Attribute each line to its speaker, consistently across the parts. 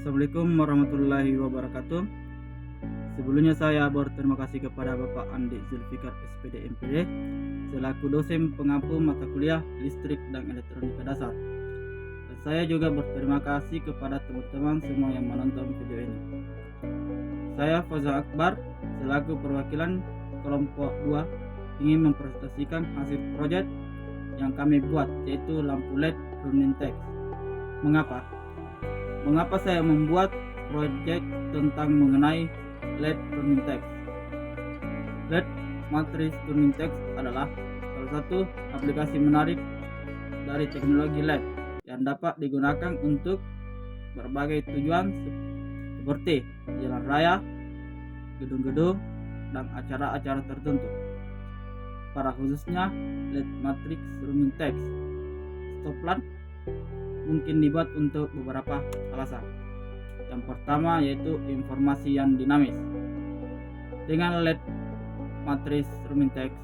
Speaker 1: Assalamualaikum warahmatullahi wabarakatuh. Sebelumnya saya berterima kasih kepada Bapak Andi Zulfikar SPD MPD selaku dosen pengampu mata kuliah listrik dan elektronika dasar. Dan saya juga berterima kasih kepada teman-teman semua yang menonton video ini. Saya Faza Akbar selaku perwakilan kelompok 2 ingin mempresentasikan hasil proyek yang kami buat, yaitu lampu LED running text. Mengapa saya membuat proyek tentang mengenai LED running text? LED matrix running text adalah salah satu aplikasi menarik dari teknologi LED yang dapat digunakan untuk berbagai tujuan seperti jalan raya, gedung-gedung, dan acara-acara tertentu. Pada khususnya LED matrix running text stop lamp mungkin dibuat untuk beberapa alasan. Yang pertama yaitu informasi yang dinamis. Dengan LED matrix running text,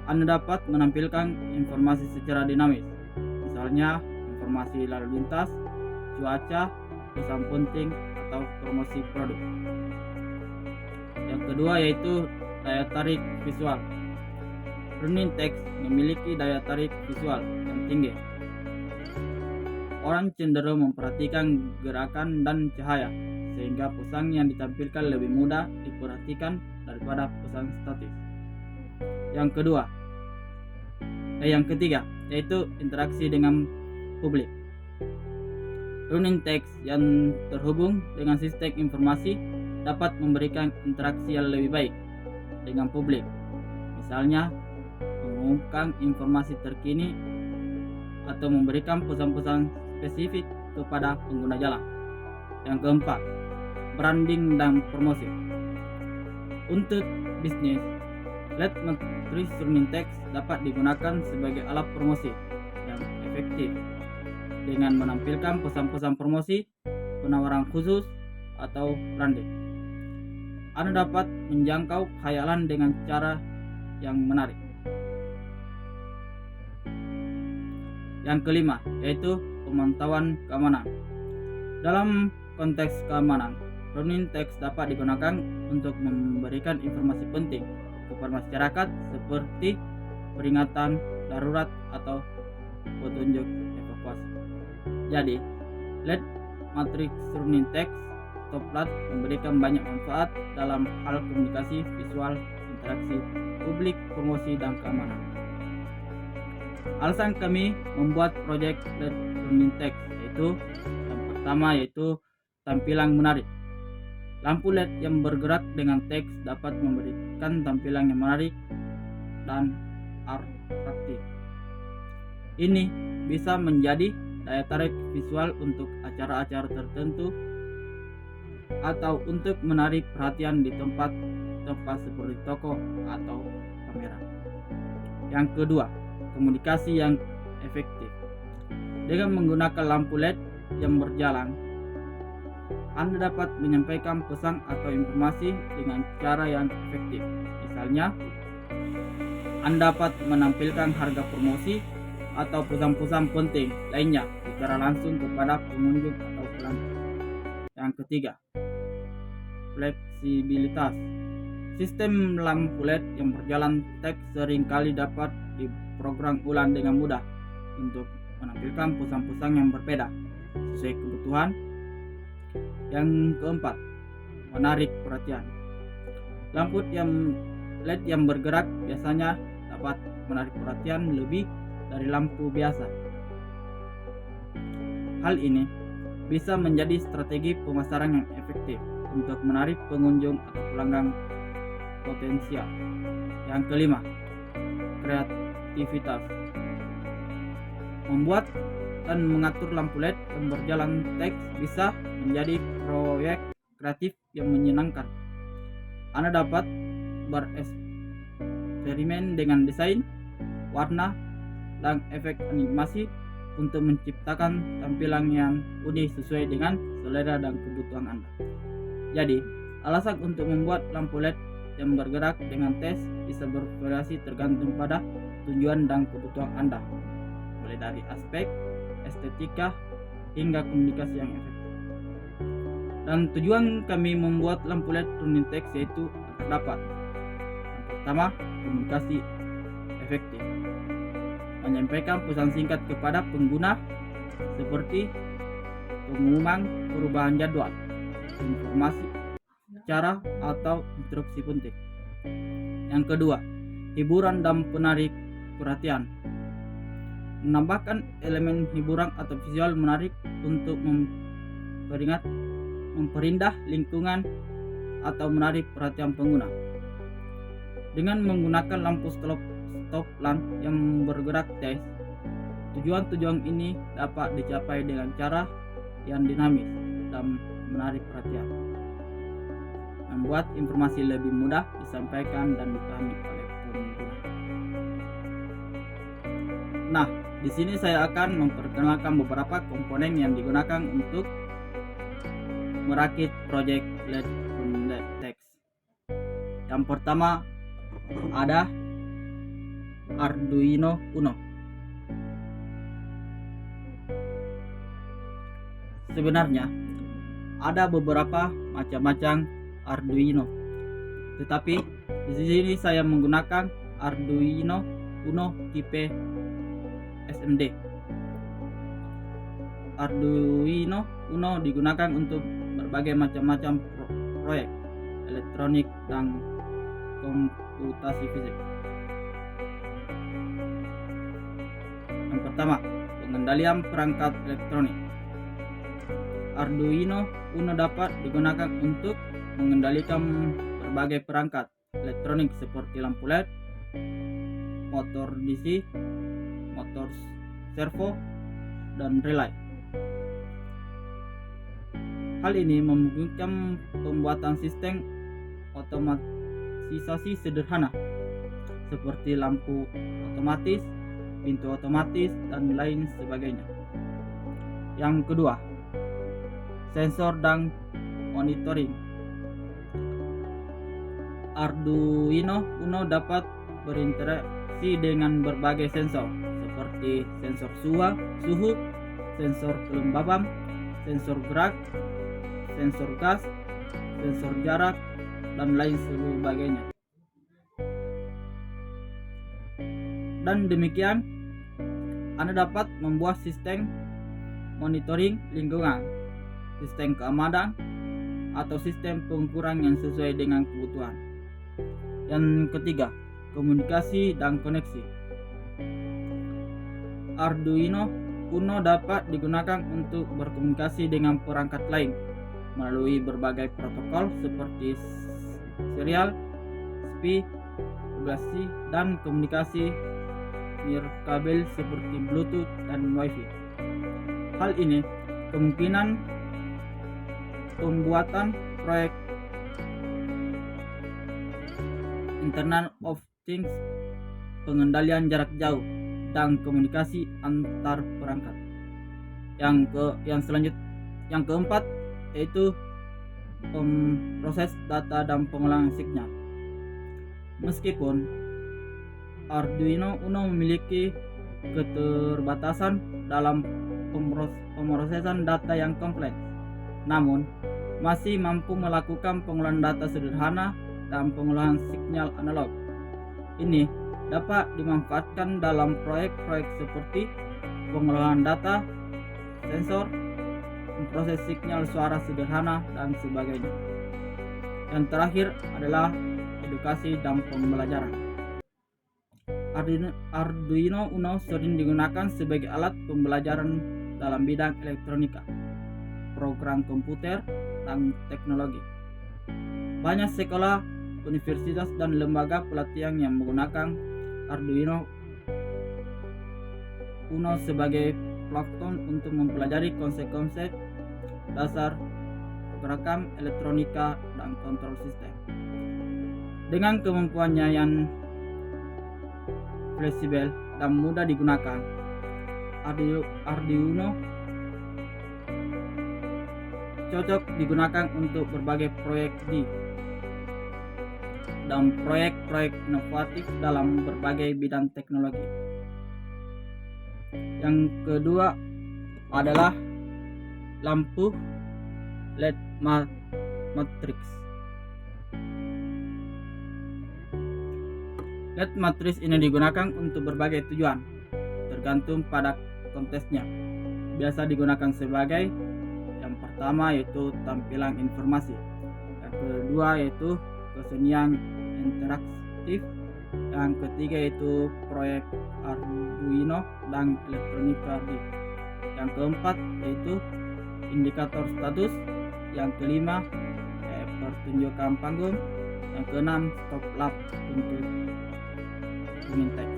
Speaker 1: Anda dapat menampilkan informasi secara dinamis. Misalnya informasi lalu lintas, cuaca, pesan penting, atau promosi produk. Yang kedua yaitu daya tarik visual. Running text memiliki daya tarik visual yang tinggi. Orang cenderung memperhatikan gerakan dan cahaya, sehingga pesan yang ditampilkan lebih mudah diperhatikan daripada pesan statis. Yang ketiga yaitu interaksi dengan publik. Running text yang terhubung dengan sistem informasi dapat memberikan interaksi yang lebih baik dengan publik. Misalnya, mengumumkan informasi terkini atau memberikan pesan-pesan spesifik kepada pengguna jalan. Yang keempat, branding dan promosi. Untuk bisnis, LED matrix running text dapat digunakan sebagai alat promosi yang efektif dengan menampilkan pesan-pesan promosi, penawaran khusus, atau branding. Anda dapat menjangkau khayalan dengan cara yang menarik. Yang kelima yaitu pemantauan keamanan. Dalam konteks keamanan, running text dapat digunakan untuk memberikan informasi penting kepada masyarakat seperti peringatan darurat atau petunjuk evakuasi. Jadi, LED matrix running text stop lamp memberikan banyak manfaat dalam hal komunikasi visual, interaksi publik, promosi, dan keamanan. Alasan kami membuat proyek LED running text yaitu yang pertama yaitu tampilan menarik. Lampu LED yang bergerak dengan teks dapat memberikan tampilan yang menarik dan atraktif. Ini bisa menjadi daya tarik visual untuk acara-acara tertentu atau untuk menarik perhatian di tempat seperti toko atau pameran. Yang kedua, komunikasi yang efektif. Dengan menggunakan lampu LED yang berjalan, Anda dapat menyampaikan pesan atau informasi dengan cara yang efektif. Misalnya, Anda dapat menampilkan harga promosi atau pesan-pesan penting lainnya secara langsung kepada pengunjung atau pelanggan. Yang ketiga, fleksibilitas. Sistem lampu LED yang berjalan teks seringkali dapat diprogram ulang dengan mudah untuk menampilkan pesan-pesan yang berbeda sesuai kebutuhan. Yang keempat, menarik perhatian. Lampu LED yang bergerak biasanya dapat menarik perhatian lebih dari lampu biasa. Hal ini bisa menjadi strategi pemasaran yang efektif untuk menarik pengunjung atau pelanggan potensial. Yang kelima, kreativitas. Membuat dan mengatur lampu LED yang berjalan teks bisa menjadi proyek kreatif yang menyenangkan. Anda dapat bereksperimen dengan desain, warna, dan efek animasi untuk menciptakan tampilan yang unik sesuai dengan selera dan kebutuhan Anda. Jadi, alasan untuk membuat lampu LED yang bergerak dengan teks bisa bervariasi tergantung pada tujuan dan kebutuhan Anda, mulai dari aspek estetika hingga komunikasi yang efektif. Dan tujuan kami membuat lampu LED turning text yaitu agar dapat: yang pertama, komunikasi efektif, menyampaikan pesan singkat kepada pengguna seperti pengumuman perubahan jadwal, informasi cara atau instruksi penting. Yang kedua, hiburan dan penarik perhatian, menambahkan elemen hiburan atau visual menarik untuk memperindah lingkungan atau menarik perhatian pengguna. Dengan menggunakan lampu stop lamp yang bergerak tes, tujuan ini dapat dicapai dengan cara yang dinamis dan menarik perhatian, membuat informasi lebih mudah disampaikan dan dipahami oleh pengguna. Nah, di sini saya akan memperkenalkan beberapa komponen yang digunakan untuk merakit proyek LED turning text. Yang pertama ada Arduino Uno. Sebenarnya ada beberapa macam-macam Arduino, tetapi di sini saya menggunakan Arduino Uno tipe SMD. Arduino Uno digunakan untuk berbagai macam-macam proyek elektronik dan komputasi fisik. Yang pertama, pengendalian perangkat elektronik. Arduino Uno dapat digunakan untuk mengendalikan berbagai perangkat elektronik seperti lampu LED, motor DC, motor servo, dan relay. Hal ini memungkinkan pembuatan sistem otomatisasi sederhana seperti lampu otomatis, pintu otomatis, dan lain sebagainya. Yang kedua, sensor dan monitoring. Arduino Uno dapat berinteraksi dengan berbagai sensor seperti sensor suhu, sensor kelembaban, sensor gerak, sensor gas, sensor jarak, dan lain sebagainya. Dan demikian, Anda dapat membuat sistem monitoring lingkungan, sistem keamanan, atau sistem pengukuran yang sesuai dengan kebutuhan. Yang ketiga, komunikasi dan koneksi. Arduino Uno dapat digunakan untuk berkomunikasi dengan perangkat lain melalui berbagai protokol seperti serial, SPI, publikasi, dan komunikasi nirkabel seperti Bluetooth dan Wi-Fi. Hal ini kemungkinan pembuatan proyek Internet of Things, pengendalian jarak jauh, dan komunikasi antar perangkat. Yang keempat yaitu proses data dan pengolahan sinyal. Meskipun Arduino Uno memiliki keterbatasan dalam pemrosesan data yang kompleks, namun masih mampu melakukan pengolahan data sederhana dan pengolahan sinyal analog. Ini dapat dimanfaatkan dalam proyek-proyek seperti pengolahan data, sensor, memproses sinyal suara sederhana, dan sebagainya. Yang terakhir adalah edukasi dan pembelajaran. Arduino Uno sering digunakan sebagai alat pembelajaran dalam bidang elektronika, program komputer, dan teknologi. Banyak sekolah, universitas, dan lembaga pelatihan yang menggunakan Arduino Uno sebagai platform untuk mempelajari konsep-konsep dasar pergerakan elektronika dan kontrol sistem. Dengan kemampuannya yang fleksibel dan mudah digunakan, Arduino cocok digunakan untuk berbagai proyek dan proyek-proyek inovatif dalam berbagai bidang teknologi. Yang kedua adalah lampu LED matrix. LED matrix ini digunakan untuk berbagai tujuan, tergantung pada konteksnya. Biasa digunakan sebagai yang pertama yaitu tampilan informasi, yang kedua yaitu kesenian interaktif, yang ketiga yaitu proyek Arduino dan elektronika D, yang keempat yaitu indikator status, yang kelima pertunjukan panggung, yang keenam stop lamp untuk tuning text.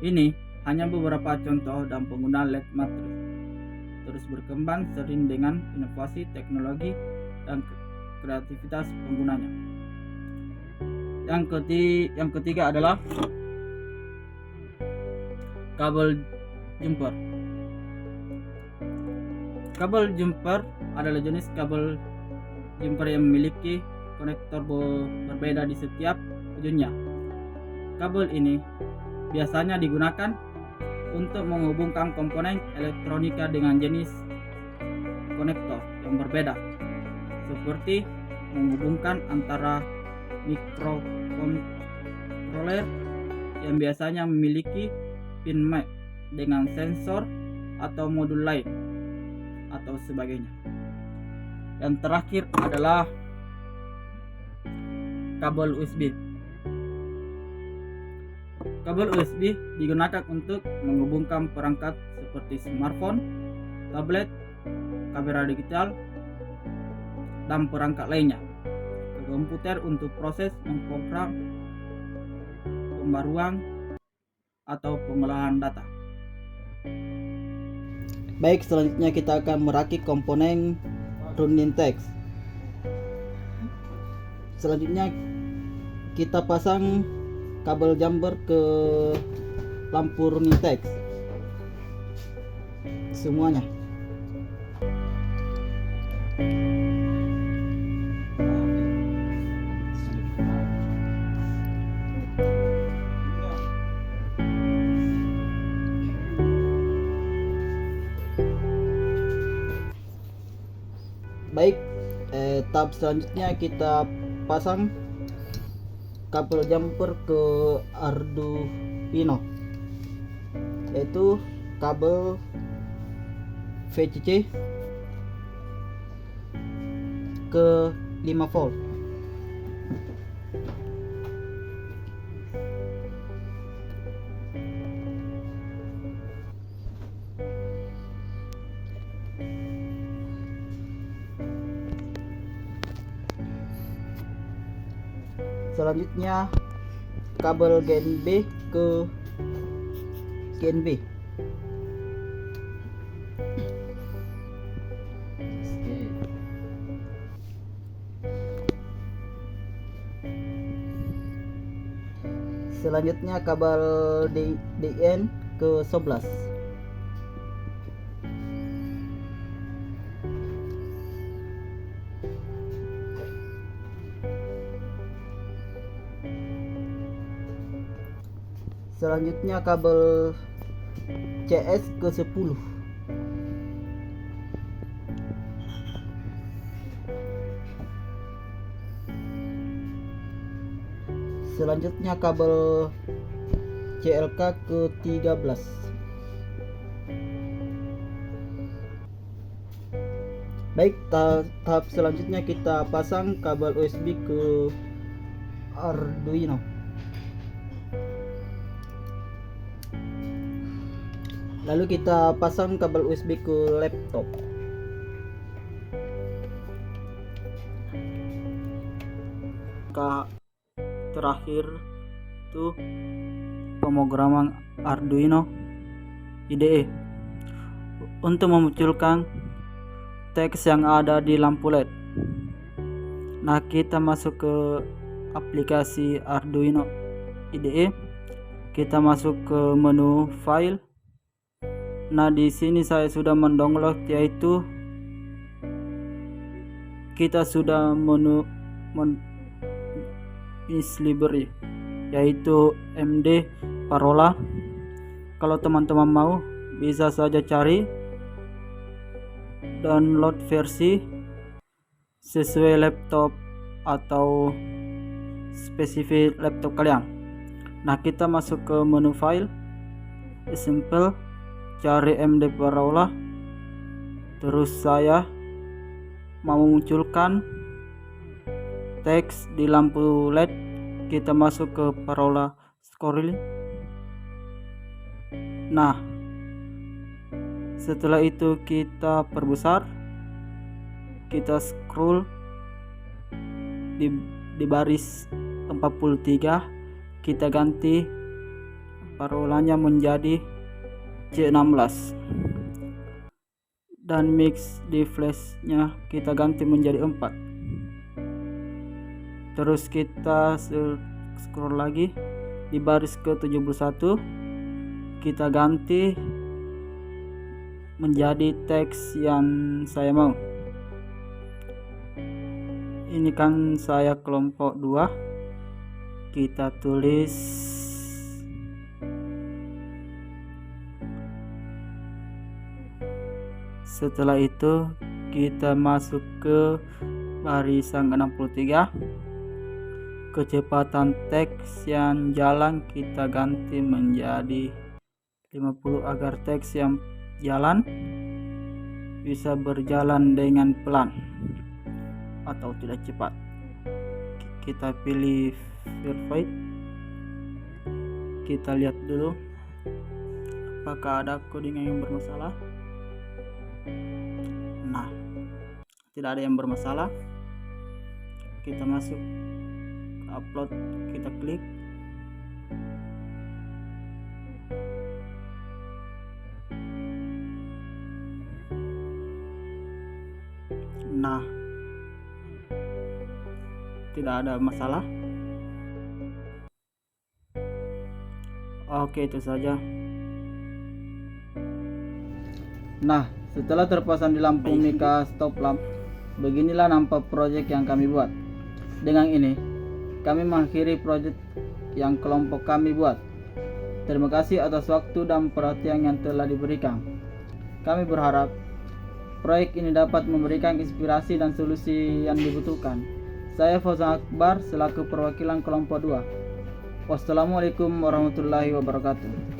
Speaker 1: Ini hanya beberapa contoh dan penggunaan LED matrix. Terus berkembang sering dengan inovasi teknologi dan kreativitas penggunanya. Yang ketiga adalah kabel jumper. Kabel jumper adalah jenis kabel jumper yang memiliki konektor berbeda di setiap ujungnya. Kabel ini biasanya digunakan untuk menghubungkan komponen elektronika dengan jenis konektor yang berbeda, seperti menghubungkan antara mikrokontroler yang biasanya memiliki pin MAC dengan sensor atau modul lain atau sebagainya. Yang terakhir adalah kabel USB. Kabel USB digunakan untuk menghubungkan perangkat seperti smartphone, tablet, kamera digital, dan perangkat lainnya ke komputer untuk proses memprogram, pembaruan, atau pengolahan data.
Speaker 2: Baik, selanjutnya kita akan merakit komponen running text. Selanjutnya kita pasang kabel jumper ke lampu running text semuanya. Baik, tahap selanjutnya kita pasang kabel jumper ke Arduino, yaitu kabel VCC ke 5 volt. Selanjutnya kabel GNB ke GNB. Selanjutnya kabel DIN ke 11. Selanjutnya kabel CS ke 10. Selanjutnya kabel CLK ke 13. Baik, tahap selanjutnya kita pasang kabel USB ke Arduino. Lalu kita pasang kabel USB ke laptop.
Speaker 1: Terakhir itu pemrograman Arduino IDE untuk memunculkan teks yang ada di lampu LED. Nah, kita masuk ke aplikasi Arduino IDE. Kita masuk ke menu file. Nah, di sini saya sudah mendownload, yaitu kita sudah is library, yaitu MD Parola. Kalau teman-teman mau bisa saja cari
Speaker 2: download versi sesuai laptop atau spesifik laptop kalian. Nah, kita masuk ke menu file, simple, cari MD Parola, terus saya mau munculkan teks di lampu LED. Kita masuk ke Parola scrolling. Nah, setelah itu kita perbesar, kita scroll di baris 43, kita ganti parolanya menjadi C16 dan mix di flashnya kita ganti menjadi 4. Terus kita scroll lagi di baris ke 71, kita ganti menjadi teks yang saya mau. Ini kan saya kelompok 2, kita tulis setelah itu kita masuk ke barisan 63, kecepatan teks yang jalan kita ganti menjadi 50 agar teks yang jalan bisa berjalan dengan pelan atau tidak cepat. Kita pilih verify, kita lihat dulu apakah ada coding yang bermasalah. Nah, tidak ada yang bermasalah. Kita masuk ke upload, kita klik. Nah, tidak ada masalah. Oke, itu saja. Nah, setelah terpasang di lampu Mika stop lamp, beginilah nampak proyek yang kami buat. Dengan ini, kami mengakhiri proyek yang kelompok kami buat. Terima kasih atas waktu dan perhatian yang telah diberikan. Kami berharap proyek ini dapat memberikan inspirasi dan solusi yang dibutuhkan. Saya Fauzan Akbar selaku perwakilan kelompok 2. Wassalamualaikum warahmatullahi wabarakatuh.